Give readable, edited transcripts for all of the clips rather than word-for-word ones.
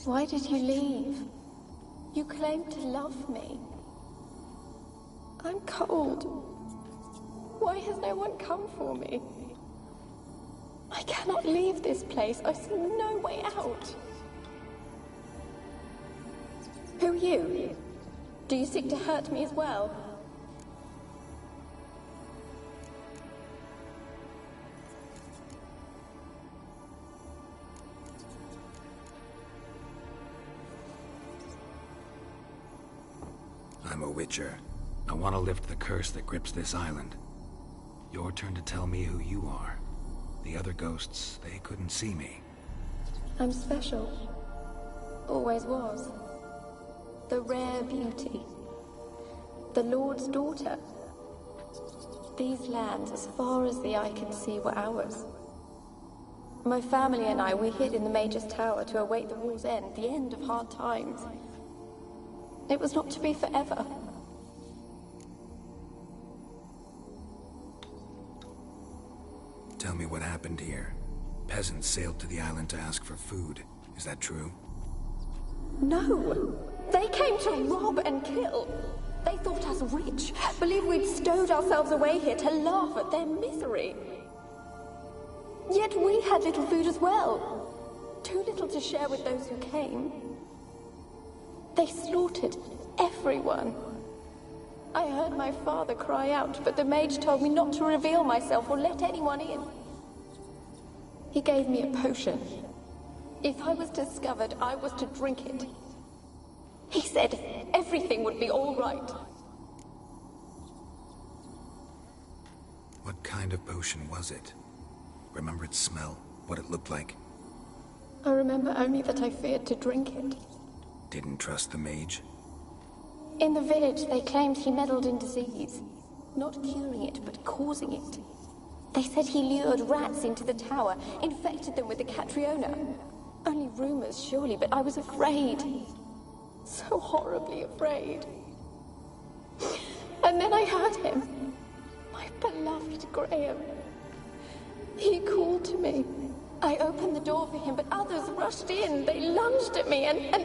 Why did you leave? You claimed to love me. I'm cold. Why has no one come for me? I cannot leave this place. I see no way out. Who are you? Do you seek to hurt me as well? I'm a Witcher. I want to lift the curse that grips this island. Your turn to tell me who you are. The other ghosts, they couldn't see me. I'm special. Always was. The rare beauty. The Lord's daughter. These lands, as far as the eye can see, were ours. My family and I, we hid in the Mage's Tower to await the war's end, the end of hard times. It was not to be forever. Tell me what happened here. Peasants sailed to the island to ask for food. Is that true? No! They came to rob and kill. They thought us rich, believed we'd stowed ourselves away here to laugh at their misery. Yet we had little food as well. Too little to share with those who came. They slaughtered everyone. I heard my father cry out, but the mage told me not to reveal myself or let anyone in. He gave me a potion. If I was discovered, I was to drink it. He said everything would be all right. What kind of potion was it? Remember its smell? What it looked like? I remember only that I feared to drink it. Didn't trust the mage? In the village, they claimed he meddled in disease. Not curing it, but causing it. They said he lured rats into the tower, infected them with the Catriona. Only rumors, surely, but I was afraid. So horribly afraid. And then I heard him. My beloved Graham. He called to me. I opened the door for him, but others rushed in. They lunged at me and...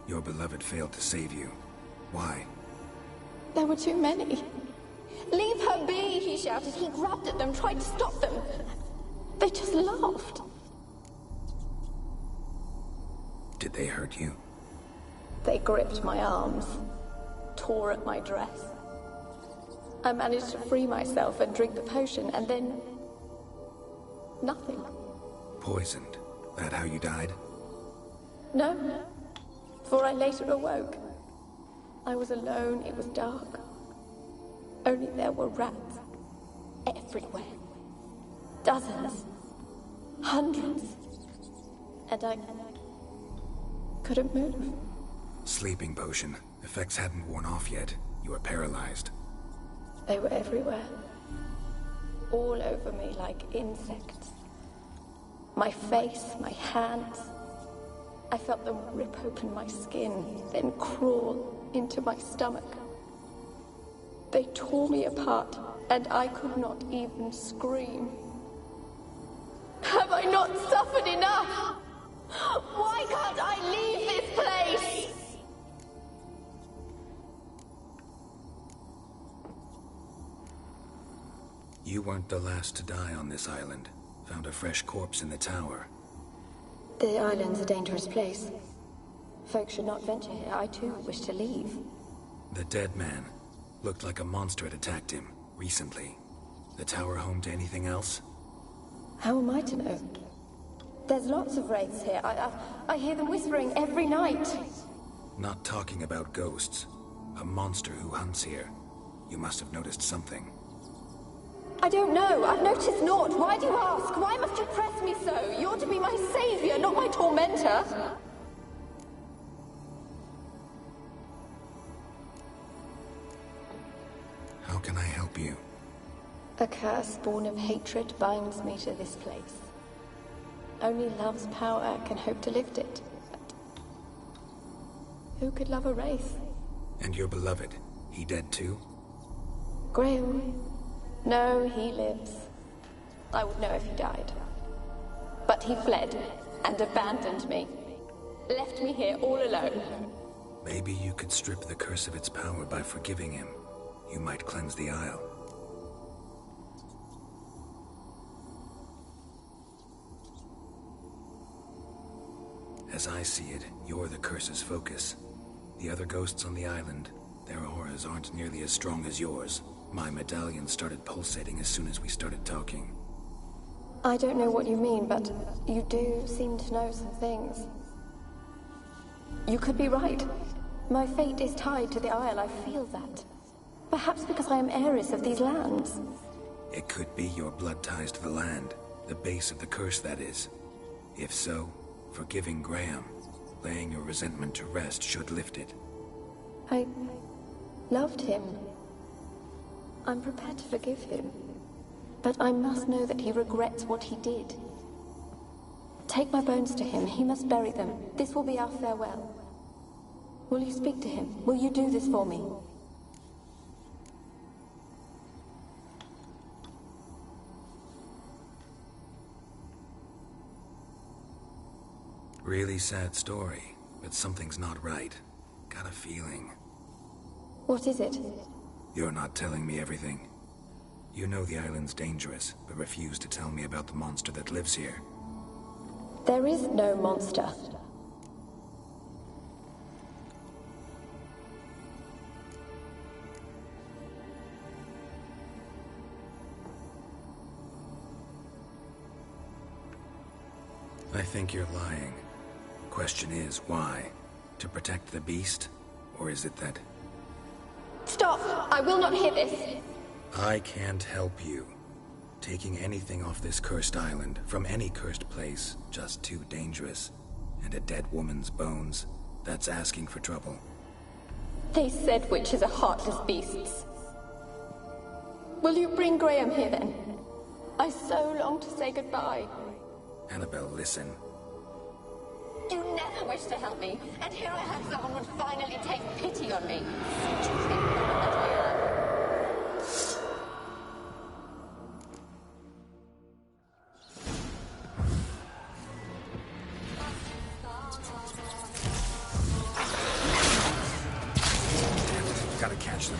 Your beloved failed to save you. Why? There were too many. Leave her be, he shouted. He grabbed at them, tried to stop them. They just laughed. Did they hurt you? They gripped my arms, tore at my dress. I managed to free myself and drink the potion, and then... nothing. Poisoned? That how you died? No, for I later awoke. I was alone, it was dark. Only there were rats. Everywhere. Dozens. Hundreds. And I couldn't move. Sleeping potion. Effects hadn't worn off yet. You were paralyzed. They were everywhere. All over me like insects. My face, my hands. I felt them rip open my skin, then crawl into my stomach. They tore me apart, and I could not even scream. Have I not suffered enough? Why can't I leave this place? You weren't the last to die on this island. Found a fresh corpse in the tower. The island's a dangerous place. Folk should not venture here. I too wish to leave. The dead man. Looked like a monster had attacked him, recently. The tower home to anything else? How am I to know? There's lots of wraiths here. I hear them whispering every night. Not talking about ghosts. A monster who hunts here. You must have noticed something. I don't know. I've noticed naught. Why do you ask? Why must you press me so? You're to be my savior, not my tormentor. How can I help you? A curse born of hatred binds me to this place. Only love's power can hope to lift it. But who could love a wraith? And your beloved, he dead too? Graham? No, he lives. I would know if he died. But he fled and abandoned me. Left me here all alone. Maybe you could strip the curse of its power by forgiving him. You might cleanse the Isle. As I see it, you're the curse's focus. The other ghosts on the island, their auras aren't nearly as strong as yours. My medallion started pulsating as soon as we started talking. I don't know what you mean, but you do seem to know some things. You could be right. My fate is tied to the Isle, I feel that. Perhaps because I am heiress of these lands. It could be your blood ties to the land, the base of the curse, that is. If so, forgiving Graham, laying your resentment to rest should lift it. I loved him. I'm prepared to forgive him. But I must know that he regrets what he did. Take my bones to him. He must bury them. This will be our farewell. Will you speak to him? Will you do this for me? Really sad story, but something's not right. Got a feeling. What is it? You're not telling me everything. You know the island's dangerous, but refuse to tell me about the monster that lives here. There is no monster. I think you're lying. Question is, why? To protect the beast? Or is it that... Stop! I will not hear this! I can't help you. Taking anything off this cursed island, from any cursed place, just too dangerous. And a dead woman's bones, that's asking for trouble. They said witches are heartless beasts. Will you bring Graham here then? I so long to say goodbye. Annabelle, listen. You never wished to help me, and here I have someone would finally take pity on me. Such a thing that I am. Gotta catch them.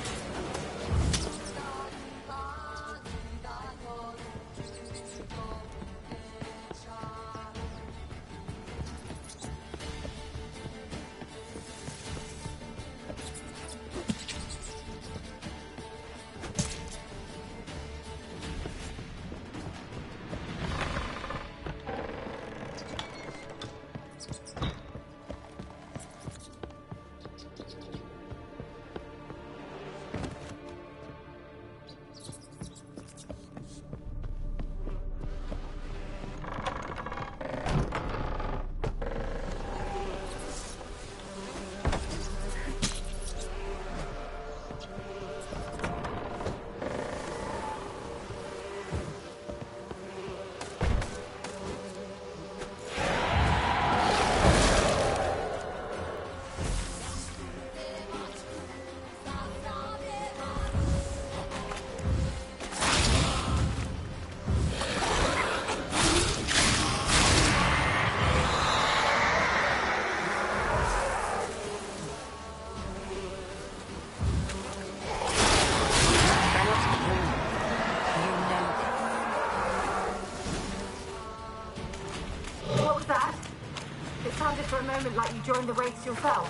Like you joined the Wraiths yourself?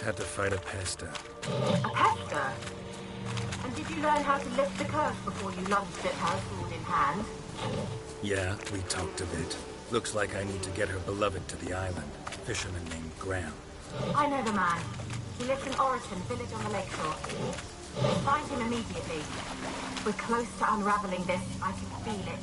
Had to fight a Pesta. A Pester? And did you learn how to lift the curse before you lunged at her sword in hand? Yeah, we talked a bit. Looks like I need to get her beloved to the island. Fisherman named Graham. I know the man. He lives in Oriton, village on the lakeshore. Find him immediately. We're close to unraveling this. I can feel it.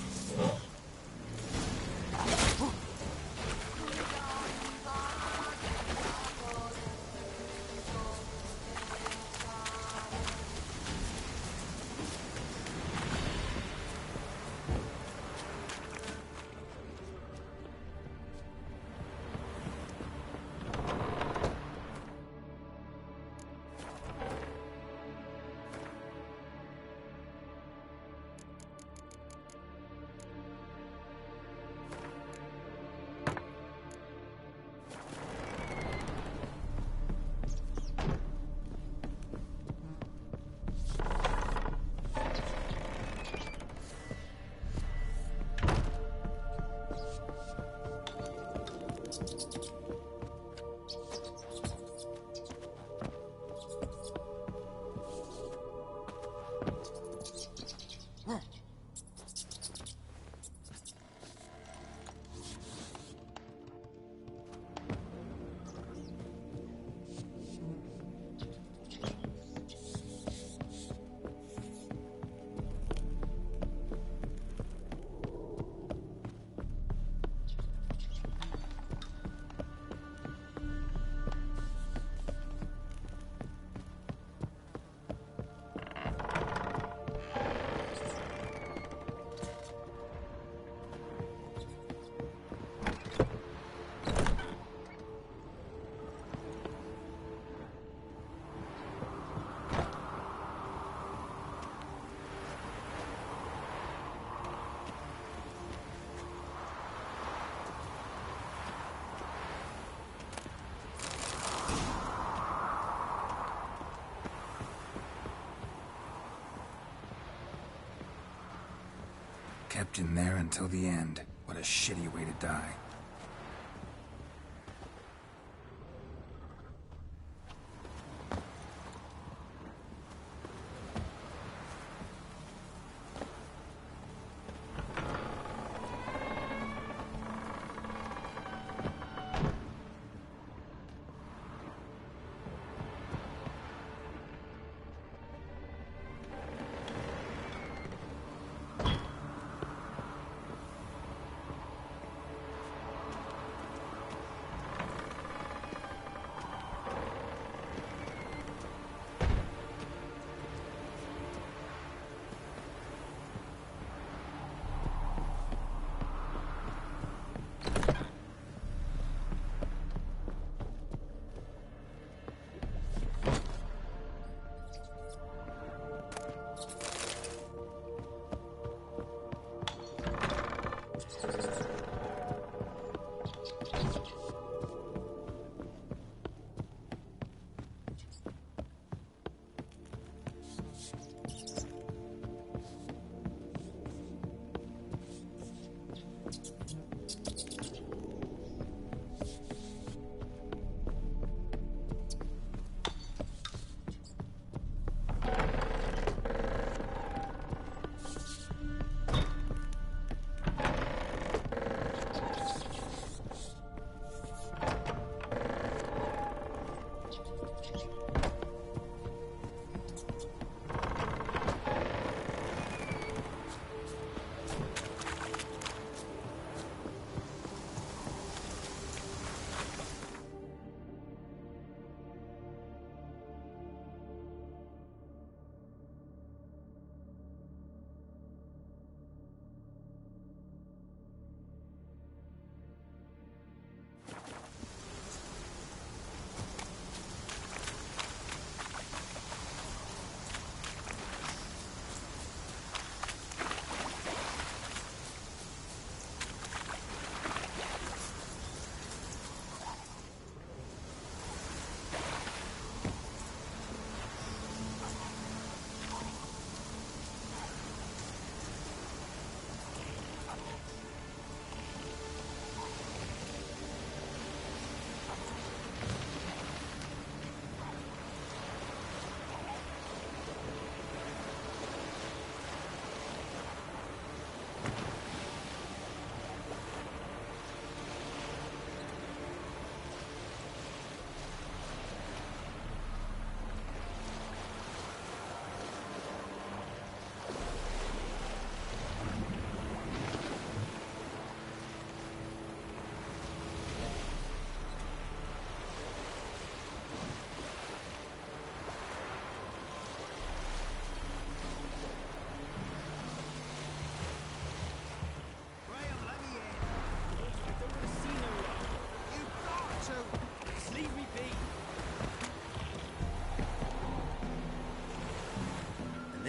Kept in there until the end. What a shitty way to die.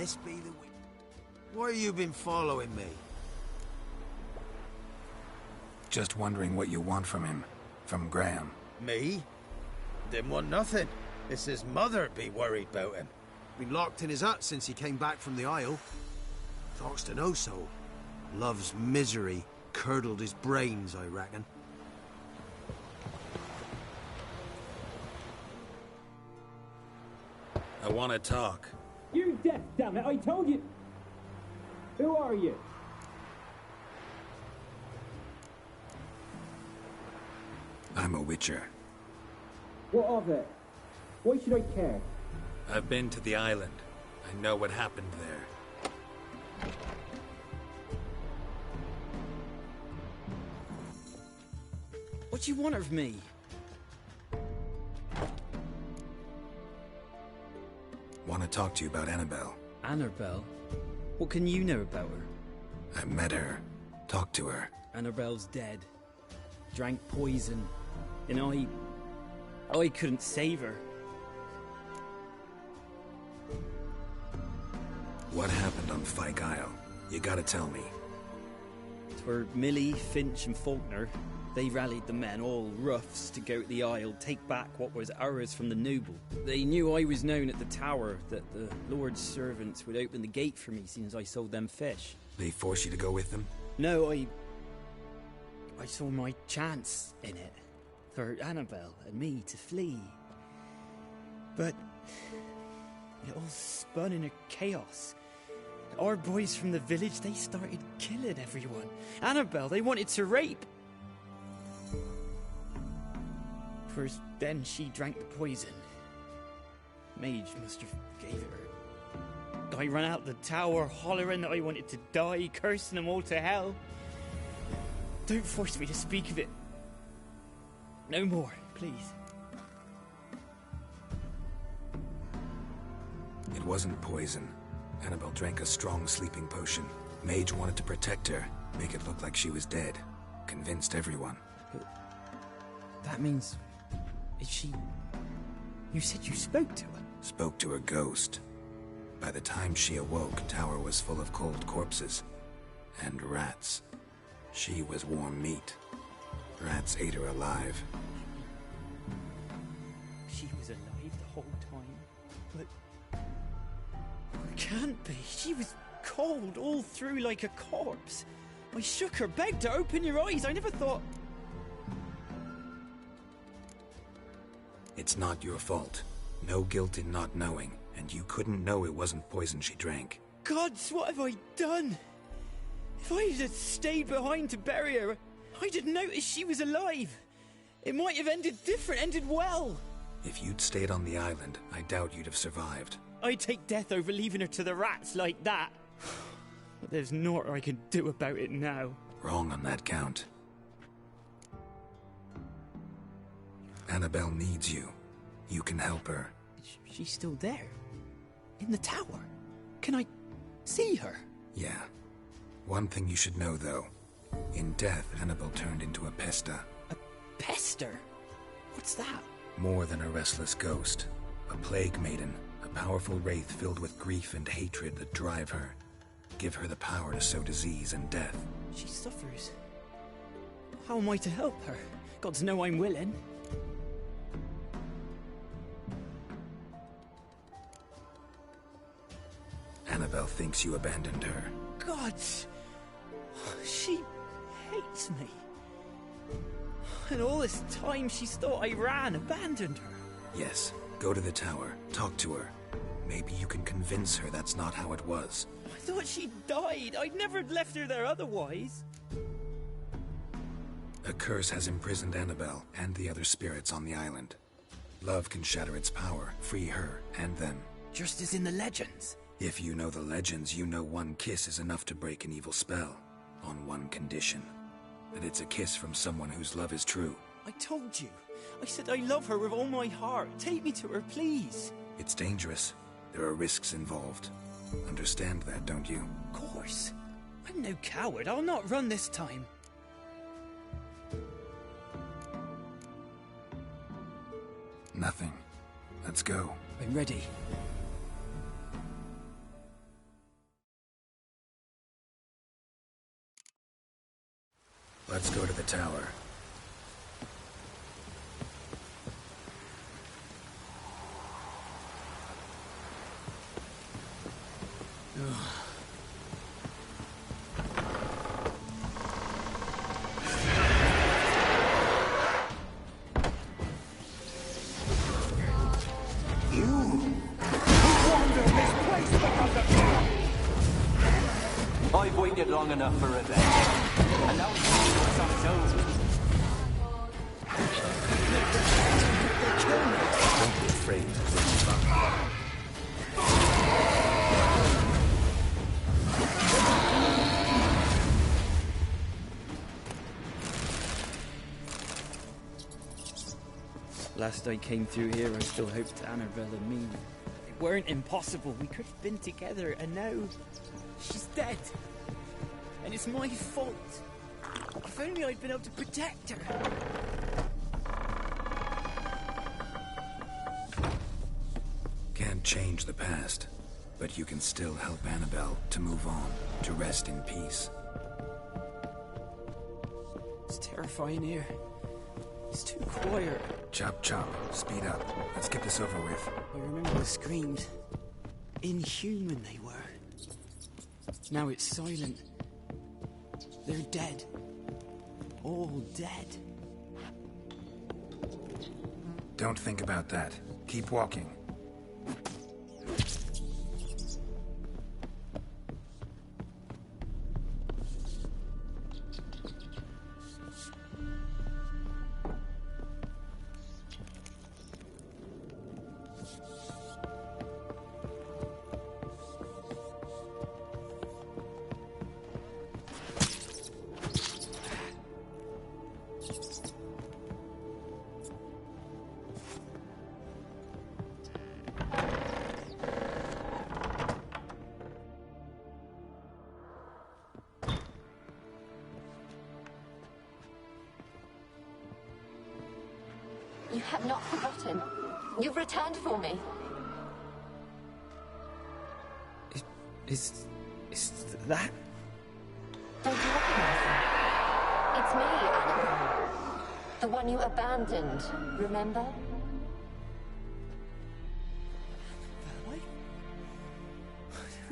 This be the way. Why you been following me? Just wondering what you want from him. From Graham. Me? Didn't want nothing. It's his mother be worried about him. Been locked in his hut since he came back from the Isle. Talks to no soul. Love's misery curdled his brains, I reckon. I want to talk. You deaf, damn it! I told you. Who are you? I'm a Witcher. What of it? Why should I care? I've been to the island. I know what happened there. What do you want of me? Want to talk to you about Annabelle. Annabelle? What can you know about her? I met her. Talked to her. Annabelle's dead. Drank poison. And I couldn't save her. What happened on Fyke Isle? You gotta tell me. It's where Millie, Finch and Faulkner, they rallied the men, all roughs, to go to the Isle, take back what was ours from the noble. They knew I was known at the tower, that the Lord's servants would open the gate for me since I sold them fish. They force you to go with them? No, I saw my chance in it. For Annabelle and me to flee. But it all spun in a chaos. Our boys from the village, they started killing everyone. Annabelle, they wanted to rape. First, then she drank the poison. Mage must have gave it her. I ran out the tower hollering that I wanted to die, cursing them all to hell. Don't force me to speak of it. No more, please. It wasn't poison. Annabelle drank a strong sleeping potion. Mage wanted to protect her, make it look like she was dead. Convinced everyone. But that means... Is she... You said you spoke to her? Spoke to a ghost. By the time she awoke, Tower was full of cold corpses. And rats. She was warm meat. Rats ate her alive. She was alive the whole time? But... It can't be. She was cold all through like a corpse. I shook her, begged her, open your eyes. I never thought... It's not your fault. No guilt in not knowing, and you couldn't know it wasn't poison she drank. Gods, what have I done? If I had stayed behind to bury her, I didn't notice she was alive. It might have ended different, ended well. If you'd stayed on the island, I doubt you'd have survived. I'd take death over leaving her to the rats like that. But there's naught I can do about it now. Wrong on that count. Annabelle needs you. You can help her. She's still there? In the tower? Can I see her? Yeah. One thing you should know, though. In death, Annabelle turned into a Pesta. A pester? What's that? More than a restless ghost. A plague maiden. A powerful wraith filled with grief and hatred that drive her. Give her the power to sow disease and death. She suffers. How am I to help her? Gods know I'm willing. Annabelle thinks you abandoned her. Gods! She hates me. And all this time she's thought I ran, abandoned her. Yes, go to the tower, talk to her. Maybe you can convince her that's not how it was. I thought she died. I'd never left her there otherwise. A curse has imprisoned Annabelle and the other spirits on the island. Love can shatter its power, free her and them. Just as in the legends. If you know the legends, you know one kiss is enough to break an evil spell. On one condition. That it's a kiss from someone whose love is true. I told you. I said I love her with all my heart. Take me to her, please. It's dangerous. There are risks involved. Understand that, don't you? Of course. I'm no coward. I'll not run this time. Nothing. Let's go. I'm ready. Let's go to the tower. waited long enough for revenge. And now it's on its own. Don't be afraid. Last I came through here, I still hoped Annabelle and me weren't impossible. We could have been together, and now she's dead. And it's my fault. If only I'd been able to protect her. Can't change the past, but you can still help Annabelle to move on, to rest in peace. It's terrifying here. It's too quiet. Chop, chop. Speed up. Let's get this over with. I remember the screams. Inhuman they were. Now it's silent. They're dead. All dead. Don't think about that. Keep walking. You have not forgotten. You've returned for me. Is that? Don't you recognize me? It's me, Annabelle. The one you abandoned, remember? I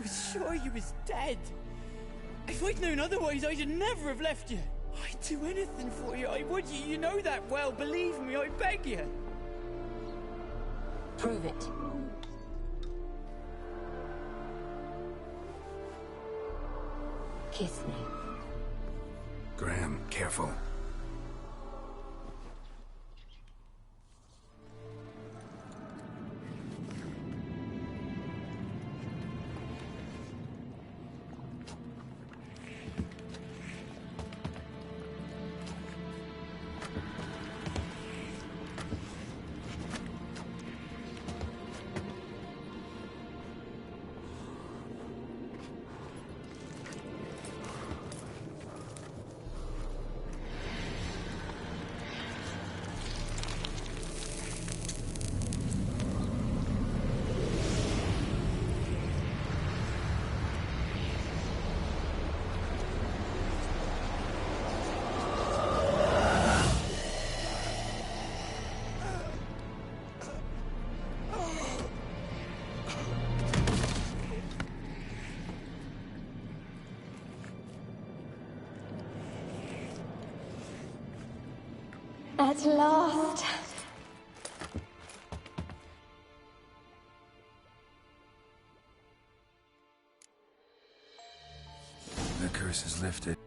was sure you was dead. If I'd known otherwise, I'd never have left you. I'd do anything for you, I would. You know that well. Believe me, I beg you. Prove it. Kiss me. Graham, careful. At last. The curse is lifted.